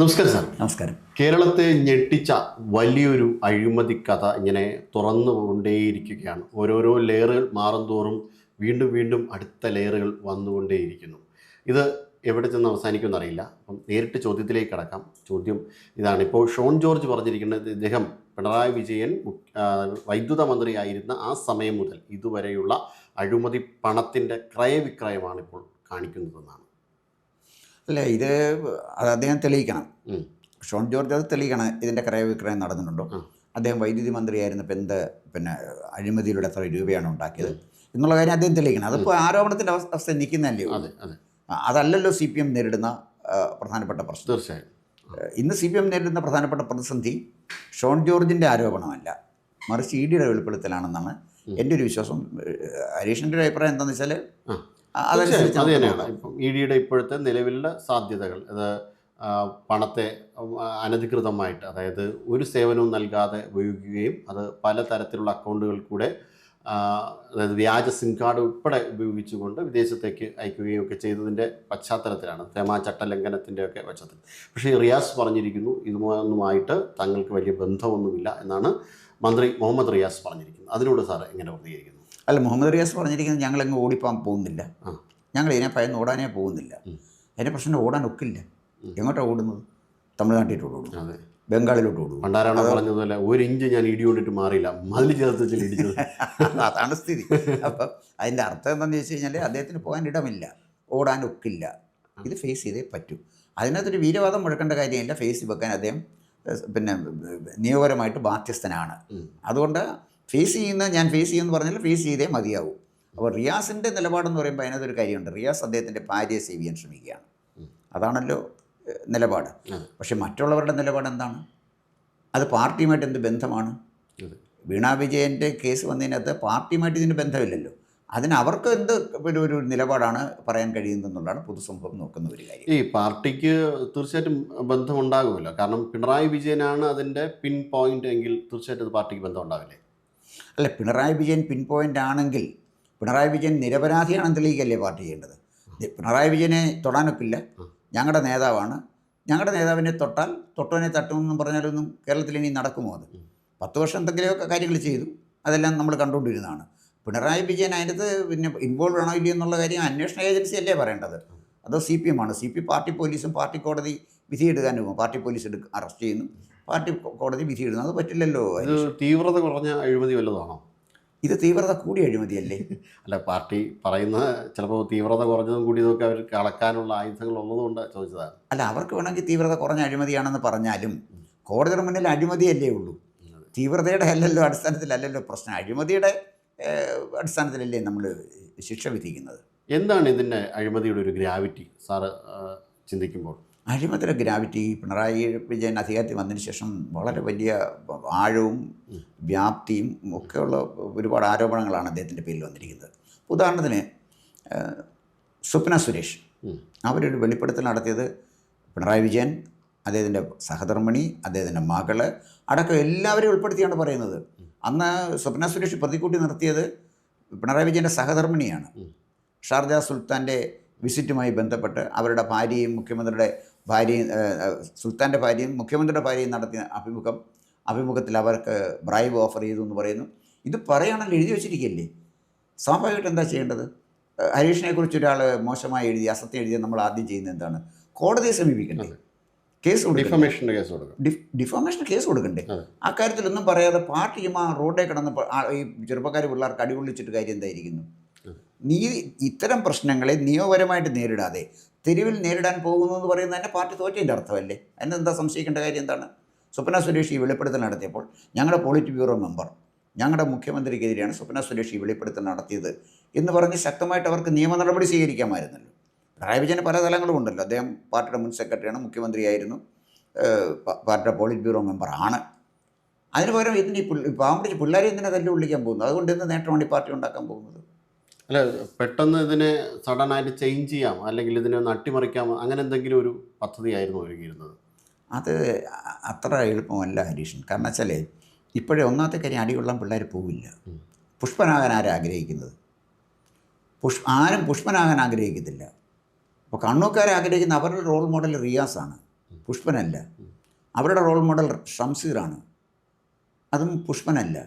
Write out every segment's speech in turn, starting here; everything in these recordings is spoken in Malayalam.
നമസ്കാരം സാർ. നമസ്കാരം. കേരളത്തെ ഞെട്ടിച്ച വലിയൊരു അഴിമതി കഥ ഇങ്ങനെ തുറന്നുകൊണ്ടേയിരിക്കുകയാണ്. ഓരോരോ ലെയറുകൾ മാറും തോറും വീണ്ടും വീണ്ടും അടുത്ത ലെയറുകൾ വന്നുകൊണ്ടേയിരിക്കുന്നു. ഇത് എവിടെ ചെന്ന് അവസാനിക്കുമെന്ന് അറിയില്ല. അപ്പം നേരിട്ട് ചോദ്യത്തിലേക്ക് കടക്കാം. ചോദ്യം ഇതാണ്. ഇപ്പോൾ ഷോൺ ജോർജ് പറഞ്ഞിരിക്കുന്നത് ഇദ്ദേഹം പിണറായി വിജയൻ വൈദ്യുത മന്ത്രിയായിരുന്ന ആ സമയം മുതൽ ഇതുവരെയുള്ള അഴിമതി പണത്തിൻ്റെ ക്രയവിക്രയമാണ് ഇപ്പോൾ കാണിക്കുന്നതെന്നാണ്. അല്ല, ഇത് അദ്ദേഹം തെളിയിക്കണം. ഷോൺ ജോർജ് അത് തെളിയിക്കണം. ഇതിൻ്റെ ക്രയവിക്രയം നടന്നിട്ടുണ്ടോ, അദ്ദേഹം വൈദ്യുതി മന്ത്രിയായിരുന്നപ്പോൾ അഴിമതിയിലൂടെ എത്ര രൂപയാണ് ഉണ്ടാക്കിയത് എന്നുള്ള കാര്യം അദ്ദേഹം തെളിയിക്കണം. അതിപ്പോൾ ആരോപണത്തിൻ്റെ അവസ്ഥ നിൽക്കുന്നതല്ലേ. അതല്ലല്ലോ CPM നേരിടുന്ന പ്രധാനപ്പെട്ട പ്രശ്നം. തീർച്ചയായും ഇന്ന് CPM നേരിടുന്ന പ്രധാനപ്പെട്ട പ്രതിസന്ധി ഷോൺ ജോർജിൻ്റെ ആരോപണമല്ല, മറിച്ച് EDയുടെ വെളിപ്പെടുത്തലാണെന്നാണ് എൻ്റെ ഒരു വിശ്വാസം. ഹരീഷിൻ്റെ ഒരു അഭിപ്രായം എന്താണെന്ന് വെച്ചാൽ അത് തന്നെയാണ്. ഇപ്പം EDയുടെ ഇപ്പോഴത്തെ നിലവിലുള്ള സാധ്യതകൾ, അത് പണത്തെ അനധികൃതമായിട്ട്, അതായത് ഒരു സേവനവും നൽകാതെ ഉപയോഗിക്കുകയും അത് പലതരത്തിലുള്ള അക്കൗണ്ടുകൾ കൂടെ, അതായത് വ്യാജ സിം കാർഡ് ഉൾപ്പെടെ ഉപയോഗിച്ചുകൊണ്ട് വിദേശത്തേക്ക് അയക്കുകയും ഒക്കെ ചെയ്തതിൻ്റെ പശ്ചാത്തലത്തിലാണ്, തേമാ ചട്ടലംഘനത്തിൻ്റെ ഒക്കെ പശ്ചാത്തലത്തിൽ. പക്ഷേ റിയാസ് പറഞ്ഞിരിക്കുന്നു ഇതുമൊന്നുമായിട്ട് തങ്ങൾക്ക് വലിയ ബന്ധമൊന്നുമില്ല എന്നാണ് മന്ത്രി മുഹമ്മദ് റിയാസ് പറഞ്ഞിരിക്കുന്നത്. അതിനോട് സാർ എങ്ങനെ പ്രതികരിക്കുന്നു? അല്ല, മുഹമ്മദ് റിയാസ് പറഞ്ഞിരിക്കുന്നത് ഞങ്ങളെങ്ങ് ഓടിപ്പോകാൻ പോകുന്നില്ല, ഞങ്ങൾ ഇതിനെ ഭയന്ന് ഓടാനേ പോകുന്നില്ല. അതിൻ്റെ പ്രശ്നം ഓടാൻ ഒക്കില്ല. എങ്ങോട്ടാണ് ഓടുന്നത്? തമിഴ്നാട്ടിലോട്ട് ഓടും, ബംഗാളിലോട്ട് ഓടും. പണ്ടാരാണ് പറഞ്ഞതുപോലെ ഒരു ഇഞ്ച് ഞാൻ ഇടി കൊണ്ടിട്ട് മാറിയില്ല, മതിൽ ചേർത്ത് ഇടിച്ചത്. അതാണ് സ്ഥിതി. അപ്പം അതിൻ്റെ അർത്ഥം എന്താണെന്ന് ചോദിച്ചു കഴിഞ്ഞാൽ അദ്ദേഹത്തിന് പോകാൻ ഇടമില്ല, ഓടാൻ ഒക്കില്ല. ഇത് ഫേസ് ചെയ്തേ പറ്റൂ. അതിനകത്തൊരു വീരവാദം മുഴക്കേണ്ട കാര്യമില്ല. ഫേസ് വെക്കാൻ അദ്ദേഹം നിയമപരമായിട്ട് ബാധ്യസ്ഥനാണ്. അതുകൊണ്ട് ഞാൻ ഫേസ് ചെയ്യുമെന്ന് പറഞ്ഞാൽ ഫേസ് ചെയ്തേ മതിയാവും. അപ്പോൾ റിയാസിൻ്റെ നിലപാടെന്ന് പറയുമ്പോൾ അതിനകത്തൊരു കാര്യമുണ്ട്. റിയാസ് അദ്ദേഹത്തിൻ്റെ ഭാര്യയെ സേവ് ചെയ്യാൻ ശ്രമിക്കുകയാണ്, അതാണല്ലോ നിലപാട്. പക്ഷെ മറ്റുള്ളവരുടെ നിലപാട് എന്താണ്? അത് പാർട്ടിയുമായിട്ട് എന്ത് ബന്ധമാണ്? വീണ വിജയൻ്റെ കേസ് വന്നതിനകത്ത് പാർട്ടിയുമായിട്ട് ഇതിന് ബന്ധമില്ലല്ലോ. അതിന് അവർക്ക് എന്ത് ഒരു നിലപാടാണ് പറയാൻ കഴിയുന്നതെന്നുള്ളതാണ് പൊതുസമൂഹം നോക്കുന്ന ഒരു കാര്യം. ഈ പാർട്ടിക്ക് തീർച്ചയായിട്ടും ബന്ധമുണ്ടാകുമല്ലോ, കാരണം പിണറായി വിജയനാണ് അതിൻ്റെ പിൻ പോയിന്റ് എങ്കിൽ തീർച്ചയായിട്ടും അത് പാർട്ടിക്ക് ബന്ധം ഉണ്ടാവില്ലേ? അല്ല, പിണറായി വിജയൻ പിൻ പോയിൻ്റ് ആണെങ്കിൽ പിണറായി വിജയൻ നിരപരാധിയാണെന്ന് തെളിയിക്കല്ലേ പാർട്ടി ചെയ്യേണ്ടത്? പിണറായി വിജയനെ തൊടാനൊക്കില്ല, ഞങ്ങളുടെ നേതാവാണ്, ഞങ്ങളുടെ നേതാവിനെ തൊട്ടവനെ തട്ടുമെന്നും പറഞ്ഞാലൊന്നും കേരളത്തിൽ ഇനി നടക്കുമോ? അത് 10 വർഷം എന്തെങ്കിലുമൊക്കെ കാര്യങ്ങൾ ചെയ്തു, അതെല്ലാം നമ്മൾ കണ്ടുകൊണ്ടിരുന്നതാണ്. പിണറായി വിജയൻ അതിനകത്ത് പിന്നെ ഇൻവോൾവ് ആണോ ഇല്ലയോ എന്നുള്ള കാര്യം അന്വേഷണ ഏജൻസി അല്ലേ പറയേണ്ടത്? അതോ CPM ആണ്? പാർട്ടി പോലീസും പാർട്ടി കോടതി വിധിയെടുക്കാൻ പോകും. പാർട്ടി പോലീസ് അറസ്റ്റ് ചെയ്യുന്നു, പാർട്ടി കോടതി വിധിയിടുന്നു. അത് പറ്റില്ലല്ലോ. തീവ്രത കുറഞ്ഞ അഴിമതി വല്ലതാണോ ഇത്? തീവ്രത കൂടിയ അഴിമതിയല്ലേ? അല്ല, പാർട്ടി പറയുന്ന ചിലപ്പോൾ തീവ്രത കുറഞ്ഞതും കൂടിയതൊക്കെ അവർക്ക് അളക്കാനുള്ള ആയുധങ്ങൾ ഉള്ളതുകൊണ്ട് ചോദിച്ചതാണ്. അല്ല, അവർക്ക് വേണമെങ്കിൽ തീവ്രത കുറഞ്ഞ അഴിമതിയാണെന്ന് പറഞ്ഞാലും കോടതിയുടെ മുന്നിൽ അഴിമതിയല്ലേ ഉള്ളൂ. തീവ്രതയുടെ അടിസ്ഥാനത്തിലല്ലല്ലോ പ്രശ്നം. അഴിമതിയുടെ അടിസ്ഥാനത്തിലല്ലേ നമ്മൾ ശിക്ഷ വിധിക്കുന്നത്. എന്താണ് ഇതിൻ്റെ അഴിമതിയുടെ ഒരു ഗ്രാവിറ്റി സാറ് ചിന്തിക്കുമ്പോൾ? അഴിമതിയുടെ ഗ്രാവിറ്റി പിണറായി വിജയൻ അധികാരത്തിൽ വന്നതിന് ശേഷം വളരെ വലിയ ആഴവും വ്യാപ്തിയും ഒക്കെയുള്ള ഒരുപാട് ആരോപണങ്ങളാണ് അദ്ദേഹത്തിൻ്റെ പേരിൽ വന്നിരിക്കുന്നത്. ഉദാഹരണത്തിന് സ്വപ്ന സുരേഷ് അവരൊരു വെളിപ്പെടുത്തൽ നടത്തിയത് പിണറായി വിജയൻ, അദ്ദേഹത്തിൻ്റെ സഹധർമ്മിണി, അദ്ദേഹത്തിൻ്റെ മകള് അടക്കം എല്ലാവരെയും ഉൾപ്പെടുത്തിയാണ് പറയുന്നത്. അന്ന് സ്വപ്ന സുരേഷ് പ്രതിക്കൂട്ടി നിർത്തിയത് പിണറായി വിജയൻ്റെ സഹധർമ്മിണിയാണ്. ഷാർജ സുൽത്താൻ്റെ വിസിറ്റുമായി ബന്ധപ്പെട്ട് അവരുടെ ഭാര്യയും മുഖ്യമന്ത്രിയുടെ ഭാര്യയും, സുൽത്താൻ്റെ ഭാര്യയും മുഖ്യമന്ത്രിയുടെ ഭാര്യയും നടത്തിയ അഭിമുഖത്തിൽ അവർക്ക് ബ്രൈബ് ഓഫർ ചെയ്തു എന്ന് പറയുന്നു. ഇത് പറയുകയാണല്ലോ, എഴുതി വെച്ചിരിക്കുകയല്ലേ. സ്വാഭാവികമായിട്ട് എന്താ ചെയ്യേണ്ടത്? ഹരീഷിനെക്കുറിച്ച് ഒരാൾ മോശമായി എഴുതി, അസത്യം എഴുതിയാൽ നമ്മൾ ആദ്യം ചെയ്യുന്നത് എന്താണ്? കോടതിയെ സമീപിക്കണ്ടേ? കേസ് ഡിഫോമേഷൻ കേസ് കൊടുക്കണ്ടേ? ആ കാര്യത്തിലൊന്നും പറയാതെ പാർട്ടി റോഡേ കിടന്ന് ഈ ചെറുപ്പക്കാർ പിള്ളേർക്ക് അടികൊള്ളിച്ചിട്ട് കാര്യം എന്തായിരിക്കുന്നു? ഇത്തരം പ്രശ്നങ്ങളെ നിയമപരമായിട്ട് നേരിടാതെ തെരുവിൽ നേരിടാൻ പോകുന്നു എന്ന് പറയുന്നത് തന്നെ പാർട്ടി തോറ്റതിൻ്റെ അർത്ഥമല്ലേ? അതിനെന്താ സംശയിക്കേണ്ട കാര്യം എന്താണ്? സ്വപ്ന സുരേഷ് ഈ വെളിപ്പെടുത്തൽ നടത്തിയപ്പോൾ ഞങ്ങളുടെ പോളിറ്റ് ബ്യൂറോ മെമ്പർ, ഞങ്ങളുടെ മുഖ്യമന്ത്രിക്കെതിരെയാണ് സ്വപ്ന സുരേഷ് ഈ വെളിപ്പെടുത്തൽ നടത്തിയത് എന്ന് പറഞ്ഞ് ശക്തമായിട്ട് അവർക്ക് നിയമ നടപടി സ്വീകരിക്കാമായിരുന്നല്ലോ. പിണറായി വിജയന് പല തലങ്ങളും ഉണ്ടല്ലോ. അദ്ദേഹം പാർട്ടിയുടെ മുൻ സെക്രട്ടറിയാണ്, മുഖ്യമന്ത്രിയായിരുന്നു, പാർട്ടിയുടെ പോളിറ്റ് ബ്യൂറോ മെമ്പറാണ്. അതിന് പകരം ഇതിന് പാമ്പിടിച്ച് പിള്ളേരെ എന്തിനാ തല്ലി വിളിക്കാൻ പോകുന്നത്? അതുകൊണ്ട് എന്ത് നേട്ടമാണ് ഈ പാർട്ടി ഉണ്ടാക്കാൻ പോകുന്നത്? അല്ല, പെട്ടെന്ന് ഇതിനെ സഡനായിട്ട് ചേഞ്ച് ചെയ്യാം, അല്ലെങ്കിൽ ഇതിനെ അട്ടിമറിക്കാം, അങ്ങനെ എന്തെങ്കിലും ഒരു പദ്ധതിയായിരുന്നു ഒരുങ്ങിയിരുന്നത്? അത് അത്ര എളുപ്പമല്ല ഹരീഷൻ. കാരണം വെച്ചാൽ ഇപ്പോഴേ ഒന്നാമത്തെ കാര്യം, അടികൊള്ളാൻ പിള്ളേർ പോവില്ല. പുഷ്പനാകാൻ ആരും ആഗ്രഹിക്കുന്നത്? ആരും പുഷ്പനാകാൻ ആഗ്രഹിക്കത്തില്ല. അപ്പോൾ കണ്ണൂക്കാരെ ആഗ്രഹിക്കുന്ന അവരുടെ റോൾ മോഡൽ റിയാസാണ്. പുഷ്പനല്ല. അവരുടെ റോൾ മോഡൽ ഷംസീറാണ്, അതും പുഷ്പനല്ല.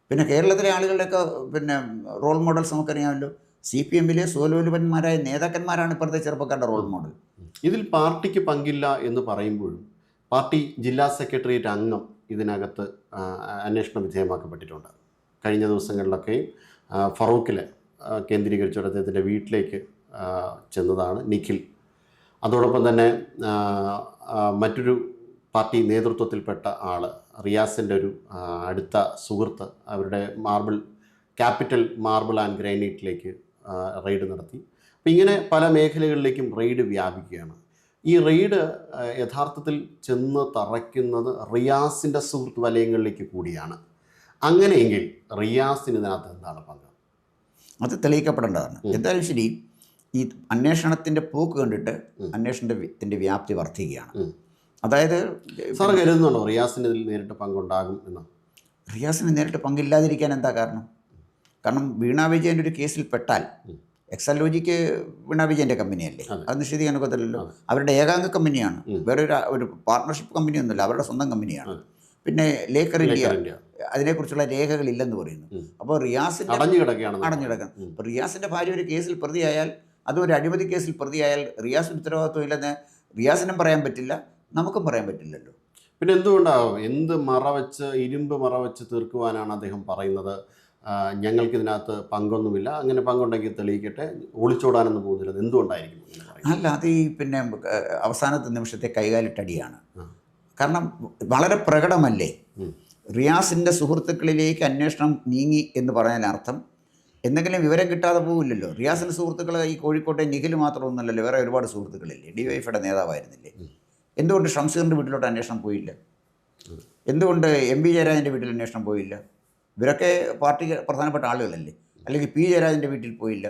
പിന്നെ കേരളത്തിലെ ആളുകളുടെയൊക്കെ പിന്നെ റോൾ മോഡൽസ് നമുക്കറിയാമല്ലോ. CPM-ലെ സ്വലോലുപന്മാരായ നേതാക്കന്മാരാണ് ഇപ്പോഴത്തെ ചെറുപ്പക്കാരുടെ റോൾ മോഡൽ. ഇതിൽ പാർട്ടിക്ക് പങ്കില്ല എന്ന് പറയുമ്പോഴും പാർട്ടി ജില്ലാ സെക്രട്ടേറിയറ്റ് അംഗം ഇതിനകത്ത് അന്വേഷണ വിധേയമാക്കപ്പെട്ടിട്ടുണ്ട്. കഴിഞ്ഞ ദിവസങ്ങളിലൊക്കെയും ഫറൂഖിലെ കേന്ദ്രീകരിച്ചുകൊണ്ട് അദ്ദേഹത്തിൻ്റെ വീട്ടിലേക്ക് ചെന്നതാണ് നിഖിൽ. അതോടൊപ്പം തന്നെ മറ്റൊരു പാർട്ടി നേതൃത്വത്തിൽപ്പെട്ട ആൾ റിയാസിൻ്റെ ഒരു അടുത്ത സുഹൃത്ത് അവരുടെ ക്യാപിറ്റൽ മാർബിൾ ആൻഡ് ഗ്രാനൈറ്റിലേക്ക് റെയ്ഡ് നടത്തി. അപ്പോൾ ഇങ്ങനെ പല മേഖലകളിലേക്കും റെയ്ഡ് വ്യാപിക്കുകയാണ്. ഈ റെയ്ഡ് യഥാർത്ഥത്തിൽ ചെന്ന് തറയ്ക്കുന്നത് റിയാസിൻ്റെ സുഹൃത്ത് വലയങ്ങളിലേക്ക് കൂടിയാണ്. അങ്ങനെയെങ്കിൽ റിയാസിന് ഇതിനകത്ത് എന്താണ് പങ്ക്? അത് തെളിയിക്കപ്പെടേണ്ടതാണ്. എന്തായാലും ശരി, ഈ അന്വേഷണത്തിൻ്റെ പോക്ക് കണ്ടിട്ട് അന്വേഷണത്തിൻ്റെ വ്യാപ്തി വർദ്ധിക്കുകയാണ്. അതായത് സാർ കരുതുന്നുണ്ടോ റിയാസിന് ഇതിൽ നേരിട്ട് പങ്കുണ്ടാകും എന്ന്? റിയാസിന് നേരിട്ട് പങ്കില്ലാതിരിക്കാൻ എന്താ കാരണം? കാരണം വീണ വിജയൻ്റെ ഒരു കേസിൽ പെട്ടാൽ എക്സാലോജിക്ക് വീണ വിജയൻ്റെ കമ്പനിയല്ലേ, അത് നിഷേധിക്കാൻ ഒക്കത്തില്ലല്ലോ. അവരുടെ ഏകാംഗ കമ്പനിയാണ്, വേറെ ഒരു പാർട്ണർഷിപ്പ് കമ്പനിയൊന്നുമില്ല, അവരുടെ സ്വന്തം കമ്പനിയാണ്. പിന്നെ ലേക്കർ ഇന്ത്യ അതിനെക്കുറിച്ചുള്ള രേഖകളില്ലെന്ന് പറയുന്നു. അപ്പോൾ റിയാസിൻ്റെ അടഞ്ഞു കിടക്കണം. അപ്പോൾ റിയാസിൻ്റെ ഭാര്യ ഒരു കേസിൽ പ്രതിയായാൽ, അതും ഒരു അഴിമതി കേസിൽ പ്രതിയായാൽ റിയാസിന് ഉത്തരവാദിത്വം ഇല്ലെന്ന് റിയാസിനും പറയാൻ പറ്റില്ല, നമുക്കും പറയാൻ പറ്റില്ലല്ലോ. പിന്നെ എന്തുകൊണ്ടാവും ഇരുമ്പ് മറവച്ച് തീർക്കുവാനാണ് അദ്ദേഹം പറയുന്നത് ഞങ്ങൾക്കിതിനകത്ത് പങ്കൊന്നുമില്ല, അങ്ങനെ പങ്കുണ്ടെങ്കിൽ തെളിയിക്കട്ടെ, ഒളിച്ചോടാനൊന്നും പോകുന്നില്ല, എന്തുകൊണ്ടായിരിക്കും? അല്ല, അത് ഈ പിന്നെ അവസാനത്തെ നിമിഷത്തെ കൈകാലിട്ടടിയാണ്. കാരണം വളരെ പ്രകടമല്ലേ, റിയാസിൻ്റെ സുഹൃത്തുക്കളിലേക്ക് അന്വേഷണം നീങ്ങി എന്ന് പറഞ്ഞാൽ അർത്ഥം എന്തെങ്കിലും വിവരം കിട്ടാതെ പോകില്ലല്ലോ. റിയാസിൻ്റെ സുഹൃത്തുക്കൾ ഈ കോഴിക്കോട്ടെ നിഖിൽ മാത്രമൊന്നുമല്ലല്ലോ, വേറെ ഒരുപാട് സുഹൃത്തുക്കളില്ലേ, DYFയുടെ നേതാവായിരുന്നില്ലേ. എന്തുകൊണ്ട് ഷംസീറിൻ്റെ വീട്ടിലോട്ട് അന്വേഷണം പോയില്ല? എന്തുകൊണ്ട് MP ജയരാജൻ്റെ വീട്ടിൽ അന്വേഷണം പോയില്ല? ഇവരൊക്കെ പാർട്ടി പ്രധാനപ്പെട്ട ആളുകളല്ലേ. അല്ലെങ്കിൽ P ജയരാജൻ്റെ വീട്ടിൽ പോയില്ല.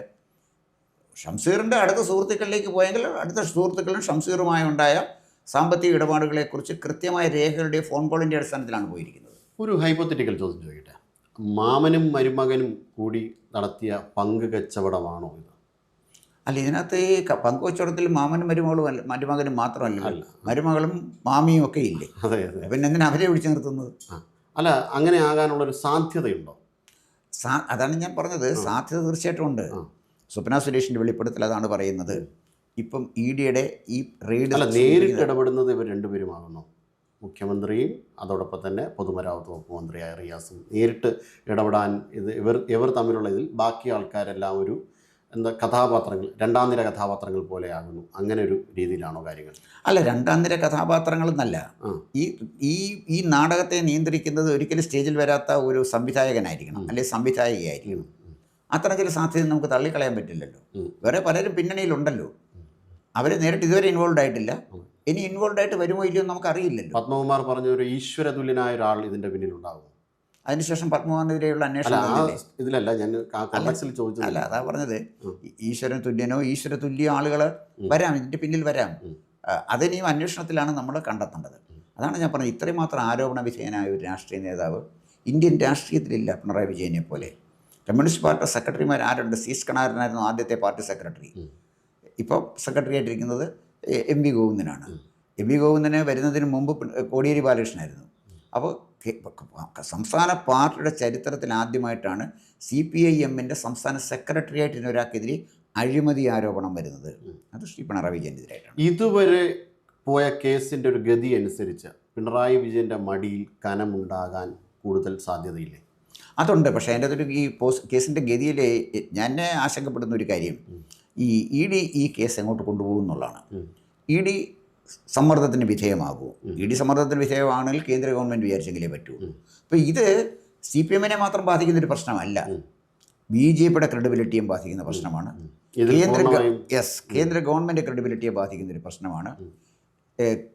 ഷംസീറിൻ്റെ അടുത്ത സുഹൃത്തുക്കളിലേക്ക് പോയെങ്കിൽ അടുത്ത സുഹൃത്തുക്കളും ഷംസീറുമായി ഉണ്ടായ സാമ്പത്തിക ഇടപാടുകളെക്കുറിച്ച് കൃത്യമായ രേഖകളുടെ ഫോൺ കോളിൻ്റെ അടിസ്ഥാനത്തിലാണ് പോയിരിക്കുന്നത്. ഒരു ഹൈപ്പോത്തറ്റിക്കൽ ചോദ്യം ചോദിക്കട്ടെ, മാമനും മരുമകനും കൂടി നടത്തിയ പങ്ക് കച്ചവടമാണോ ഇത്? അല്ല, ഇതിനകത്ത് ഈ പങ്കുവച്ചവടത്തിൽ മാമനും മരുമകനും മാത്രമല്ല, മരുമകളും മാമിയും ഒക്കെ ഇല്ലേ. പിന്നെ എന്തിനാ അവരെ വിളിച്ചു നിർത്തുന്നത്? അല്ല, അങ്ങനെ ആകാനുള്ളൊരു സാധ്യതയുണ്ടോ? അതാണ് ഞാൻ പറഞ്ഞത്, സാധ്യത തീർച്ചയായിട്ടും ഉണ്ട്. സ്വപ്ന സുരേഷിൻ്റെ വെളിപ്പെടുത്തൽ അതാണ് പറയുന്നത്. ഇപ്പം EDയുടെ ഈ റെയ്ഡ് നേരിട്ട് ഇടപെടുന്നത് ഇവർ രണ്ടുപേരുമാകുന്നു, മുഖ്യമന്ത്രിയും അതോടൊപ്പം തന്നെ പൊതുമരാമത്ത് വകുപ്പ് മന്ത്രിയായ റിയാസും. നേരിട്ട് ഇടപെടാൻ ഇവർ തമ്മിലുള്ള ഇതിൽ ബാക്കി ആൾക്കാരെല്ലാം ഒരു കഥാപാത്രങ്ങൾ, രണ്ടാം നിര കഥാപാത്രങ്ങൾ പോലെയാകുന്നു. അങ്ങനെ ഒരു രീതിയിലാണോ കാര്യങ്ങൾ? അല്ല, രണ്ടാം നിര കഥാപാത്രങ്ങളെന്നല്ല, ഈ നാടകത്തെ നിയന്ത്രിക്കുന്നത് ഒരിക്കലും സ്റ്റേജിൽ വരാത്ത ഒരു സംവിധായകനായിരിക്കണം, അല്ലെങ്കിൽ സംവിധായികയായിരിക്കണം. അത്തരം ചില സാധ്യത നമുക്ക് തള്ളിക്കളയാൻ പറ്റില്ലല്ലോ. വേറെ പലരും പിന്നണിയിലുണ്ടല്ലോ, അവർ നേരിട്ട് ഇതുവരെ ഇൻവോൾവ് ആയിട്ടില്ല, ഇനി ഇൻവോൾവ് ആയിട്ട് വരുമോ ഇല്ലയോ നമുക്കറിയില്ലല്ലോ. പത്മകുമാർ പറഞ്ഞ ഒരു ഈശ്വരതുല്യനായ ഒരാൾ ഇതിൻ്റെ പിന്നിലുണ്ടാകും. അതിനുശേഷം പത്മകുമാറിനെതിരെയുള്ള അന്വേഷണം ഇതിലല്ല ഞാൻ ചോദിച്ചത്. അല്ല, അതാ പറഞ്ഞത്, ഈശ്വരൻ തുല്യനോ ഈശ്വര തുല്യ ആളുകൾ വരാം, ഇതിൻ്റെ പിന്നിൽ വരാം. അതിനെയും അന്വേഷണത്തിലാണ് നമ്മൾ കണ്ടെത്തേണ്ടത്. അതാണ് ഞാൻ പറഞ്ഞത്, ഇത്രയും മാത്രം ആരോപണ വിധേയനായ ഒരു രാഷ്ട്രീയ നേതാവ് ഇന്ത്യൻ രാഷ്ട്രീയത്തിലില്ല പിണറായി വിജയനെ പോലെ. കമ്മ്യൂണിസ്റ്റ് പാർട്ടി സെക്രട്ടറിമാർ ആരുണ്ട്? സീസ് കണാരനായിരുന്നു ആദ്യത്തെ പാർട്ടി സെക്രട്ടറി. ഇപ്പോൾ സെക്രട്ടറി ആയിട്ടിരിക്കുന്നത് MV ഗോവിന്ദനാണ്. MV ഗോവിന്ദന് വരുന്നതിന് മുമ്പ് കോടിയേരി ബാലകൃഷ്ണനായിരുന്നു. അപ്പോൾ സംസ്ഥാന പാർട്ടിയുടെ ചരിത്രത്തിൽ ആദ്യമായിട്ടാണ് CPIM-ൻ്റെ സംസ്ഥാന സെക്രട്ടറിയായിട്ട് ഒരാൾക്കെതിരെ അഴിമതി ആരോപണം വരുന്നത്. അത് ശ്രീ പിണറായി വിജയനെതിരായിട്ടാണ്. ഇതുവരെ പോയ കേസിൻ്റെ ഒരു ഗതി അനുസരിച്ച് പിണറായി വിജയൻ്റെ മടിയിൽ കനമുണ്ടാകാൻ കൂടുതൽ സാധ്യതയില്ലേ? അതുണ്ട്. പക്ഷേ അതിൻ്റെ അതൊരു കേസിൻ്റെ ഗതിയിൽ ഞാൻ ആശങ്കപ്പെടുന്ന ഒരു കാര്യം, ഈ ED ഈ കേസ് എങ്ങോട്ട് കൊണ്ടുപോകും എന്നുള്ളതാണ്. ED സമ്മർദ്ദത്തിന് വിധേയമാകുമോ? ED സമ്മർദ്ദത്തിന് വിധേയമാണെങ്കിൽ കേന്ദ്ര ഗവൺമെൻറ് വിചാരിച്ചെങ്കിലേ പറ്റൂ. അപ്പോൾ ഇത് CPM-നെ മാത്രം ബാധിക്കുന്നൊരു പ്രശ്നമല്ല, BJPയുടെ ക്രെഡിബിലിറ്റിയും ബാധിക്കുന്ന പ്രശ്നമാണ്. കേന്ദ്ര ഗവൺമെൻറ് ക്രെഡിബിലിറ്റിയെ ബാധിക്കുന്നൊരു പ്രശ്നമാണ്.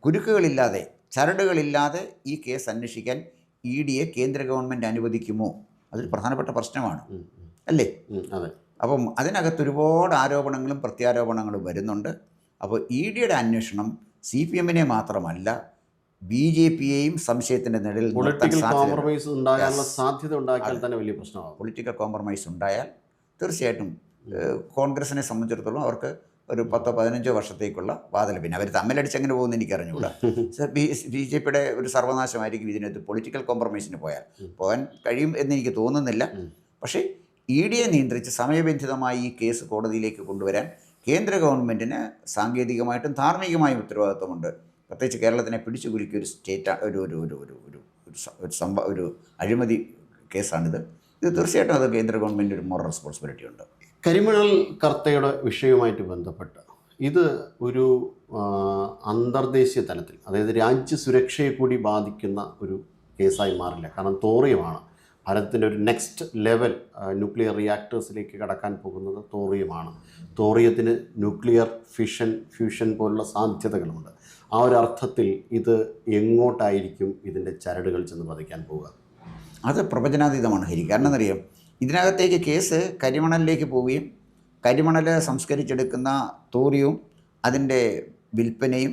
കുരുക്കുകളില്ലാതെ, ചരടുകളില്ലാതെ ഈ കേസ് അന്വേഷിക്കാൻ EDയെ കേന്ദ്ര ഗവൺമെൻറ് അനുവദിക്കുമോ? അതൊരു പ്രധാനപ്പെട്ട പ്രശ്നമാണ്, അല്ലേ? അപ്പം അതിനകത്ത് ഒരുപാട് ആരോപണങ്ങളും പ്രത്യാരോപണങ്ങളും വരുന്നുണ്ട്. അപ്പോൾ EDയുടെ അന്വേഷണം CPM-നെ മാത്രമല്ല BJPയെയും സംശയത്തിൻ്റെ നിഴലിൽ പൊളിറ്റിക്കൽ കോംപ്രമൈസ് ഉണ്ടാകാനുള്ള സാധ്യത ഉണ്ടാക്കിയാൽ തന്നെ വലിയ പ്രശ്നമാകും. പൊളിറ്റിക്കൽ കോംപ്രമൈസ് ഉണ്ടായാൽ തീർച്ചയായിട്ടും കോൺഗ്രസിനെ സംബന്ധിച്ചിടത്തോളം അവർക്ക് ഒരു 10-15 വർഷത്തേക്കുള്ള വാതിൽ. പിന്നെ അവർ തമ്മിലടിച്ചെങ്ങനെ പോകുമെന്ന് എനിക്കറിഞ്ഞുകൂടാ. ബി ജെ പിയുടെ ഒരു സർവനാശമായിരിക്കും ഇതിനകത്ത് പൊളിറ്റിക്കൽ കോംപ്രമൈസിന് പോകാൻ കഴിയും എന്ന് എനിക്ക് തോന്നുന്നില്ല. പക്ഷേ ED നിയന്ത്രിച്ച് സമയബന്ധിതമായി ഈ കേസ് കോടതിയിലേക്ക് കൊണ്ടുവരാൻ കേന്ദ്ര ഗവൺമെൻറ്റിന് സാങ്കേതികമായിട്ടും ധാർമ്മികമായും ഉത്തരവാദിത്വമുണ്ട്. പ്രത്യേകിച്ച് കേരളത്തിനെ പിടിച്ചു കുലുക്കിയ ഒരു ഒരു അഴിമതി കേസാണിത്. ഇത് തീർച്ചയായിട്ടും അത് കേന്ദ്ര ഗവൺമെൻറ് ഒരു മോറൽ റെസ്പോൺസിബിലിറ്റി ഉണ്ട്. കരിമണൽ കർത്തയുടെ വിഷയവുമായിട്ട് ബന്ധപ്പെട്ട് ഇത് ഒരു അന്തർദേശീയ തലത്തിൽ, അതായത് രാജ്യസുരക്ഷയെ കൂടി ബാധിക്കുന്ന ഒരു കേസായി മാറില്ല. കാരണം തോറിയമാണ് ഭാരതത്തിൻ്റെ ഒരു നെക്സ്റ്റ് ലെവൽ ന്യൂക്ലിയർ റിയാക്ടേഴ്സിലേക്ക് കടക്കാൻ പോകുന്നത് തോറിയമാണ്. തോറിയത്തിന് ന്യൂക്ലിയർ ഫ്യൂഷൻ പോലുള്ള സാധ്യതകളുണ്ട്. ആ ഒരു അർത്ഥത്തിൽ ഇത് എങ്ങോട്ടായിരിക്കും ഇതിൻ്റെ ചരടുകൾ ചെന്ന് പതിക്കാൻ പോവുക? അത് പ്രവചനാതീതമാണ് ഹരി. കാരണം എന്നറിയാം, ഇതിനകത്തേക്ക് കേസ് കരിമണലിലേക്ക് പോവുകയും കരിമണൽ സംസ്കരിച്ചെടുക്കുന്ന തോറിയവും അതിൻ്റെ വിൽപ്പനയും,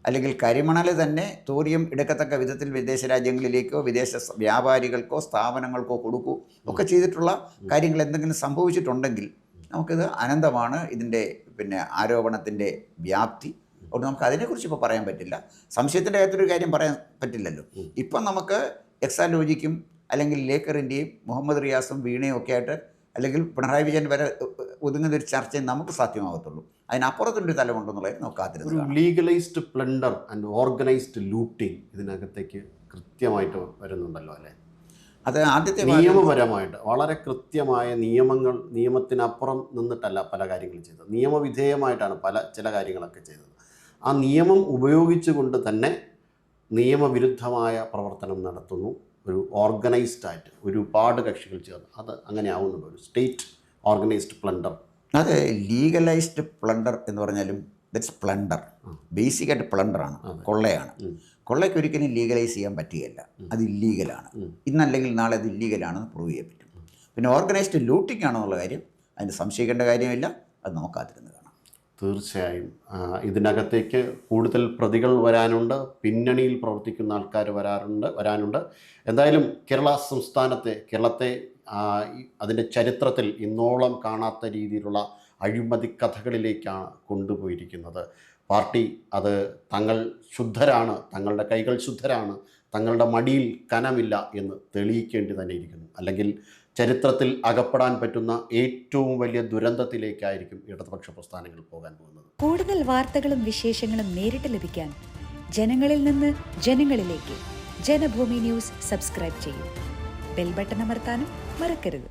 അല്ലെങ്കിൽ കരിമണൽ തന്നെ തോറിയം എടുക്കത്തക്ക വിധത്തിൽ വിദേശ രാജ്യങ്ങളിലേക്കോ വിദേശ വ്യാപാരികൾക്കോ സ്ഥാപനങ്ങൾക്കോ കൊടുക്കൂ ഒക്കെ ചെയ്തിട്ടുള്ള കാര്യങ്ങൾ എന്തെങ്കിലും സംഭവിച്ചിട്ടുണ്ടെങ്കിൽ നമുക്കിത് അനന്തമാണ് ഇതിൻ്റെ ആരോപണത്തിൻ്റെ വ്യാപ്തി. അതുകൊണ്ട് നമുക്ക് അതിനെക്കുറിച്ച് ഇപ്പോൾ പറയാൻ പറ്റില്ല. സംശയത്തിൻ്റെ കാര്യത്തിലൊരു കാര്യം പറയാൻ പറ്റില്ലല്ലോ. ഇപ്പം നമുക്ക് എക്സാലോജിക്കും അല്ലെങ്കിൽ ലേക്കറിൻ്റെയും മുഹമ്മദ് റിയാസും വീണയും ഒക്കെ ആയിട്ട്, അല്ലെങ്കിൽ പിണറായി വിജയൻ വരെ ഒതുങ്ങുന്നൊരു ചർച്ചയും നമുക്ക് സാധ്യമാകത്തുള്ളൂ. അതിനപ്പുറത്തൊരു തലമുണ്ടെന്നുള്ളത് നമുക്ക് കാത്തിരുന്നു. Legalised plunder and organised looting ഇതിനകത്തേക്ക് കൃത്യമായിട്ട് വരുന്നുണ്ടല്ലോ അല്ലേ? അത് ആദ്യത്തെ നിയമപരമായിട്ട് വളരെ കൃത്യമായ നിയമത്തിനപ്പുറം നിന്നിട്ടല്ല പല കാര്യങ്ങളും ചെയ്തത്. നിയമവിധേയമായിട്ടാണ് ചില കാര്യങ്ങളൊക്കെ ചെയ്തത്. ആ നിയമം ഉപയോഗിച്ചുകൊണ്ട് തന്നെ നിയമവിരുദ്ധമായ പ്രവർത്തനം നടത്തുന്നു. ഒരു ഓർഗനൈസ്ഡ് ആയിട്ട് ഒരുപാട് കക്ഷികൾ ചേർന്ന് അത് അങ്ങനെ ആവുന്നുണ്ട്. ഒരു സ്റ്റേറ്റ് ഓർഗനൈസ്ഡ് പ്ലണ്ടർ. അത് ലീഗലൈസ്ഡ് പ്ലണ്ടർ എന്ന് പറഞ്ഞാലും ദറ്റ്സ് പ്ലണ്ടർ. ബേസിക്കായിട്ട് പ്ലണ്ടറാണ്, കൊള്ളയാണ്. കൊള്ളയ്ക്ക് ഒരിക്കലും ലീഗലൈസ് ചെയ്യാൻ പറ്റുകയില്ല. അത് ഇല്ലീഗലാണ്. ഇന്നല്ലെങ്കിൽ നാളെ അത് ഇല്ലീഗലാണെന്ന് പ്രൂവ് ചെയ്യാൻ പറ്റും. പിന്നെ ഓർഗനൈസ്ഡ് ലൂട്ടിംഗ് ആണെന്നുള്ള കാര്യം അതിന് സംശയിക്കേണ്ട കാര്യമില്ല. അത് നോക്കാതിരുന്ന് കാണാം. തീർച്ചയായും ഇതിനകത്തേക്ക് കൂടുതൽ പ്രതികൾ വരാനുണ്ട്, പിന്നണിയിൽ പ്രവർത്തിക്കുന്ന ആൾക്കാർ വരാനുണ്ട്. എന്തായാലും കേരളത്തെ അതിൻ്റെ ചരിത്രത്തിൽ ഇന്നോളം കാണാത്ത രീതിയിലുള്ള അഴിമതി കഥകളിലേക്കാണ് കൊണ്ടുപോയിരിക്കുന്നത്. പാർട്ടി അത് തങ്ങൾ ശുദ്ധരാണ്, തങ്ങളുടെ കൈകൾ ശുദ്ധരാണ്, തങ്ങളുടെ മടിയിൽ കനമില്ല എന്ന് തെളിയിക്കേണ്ടി തന്നെ ഇരിക്കുന്നു. അല്ലെങ്കിൽ ചരിത്രത്തിൽ അകപ്പെടാൻ പറ്റുന്ന ഏറ്റവും വലിയ ദുരന്തത്തിലേക്കായിരിക്കും ഇടതുപക്ഷ പ്രസ്ഥാനങ്ങൾ പോകാൻ പോകുന്നത്. കൂടുതൽ വാർത്തകളും വിശേഷങ്ങളും നേരിട്ട് ലഭിക്കാൻ ജനങ്ങളിൽ നിന്ന് ജനങ്ങളിലേക്ക് ജനഭൂമി ന്യൂസ് സബ്സ്ക്രൈബ് ചെയ്യൂ. ബെൽ ബട്ടൺ അമർത്താനും മറക്കരുത്.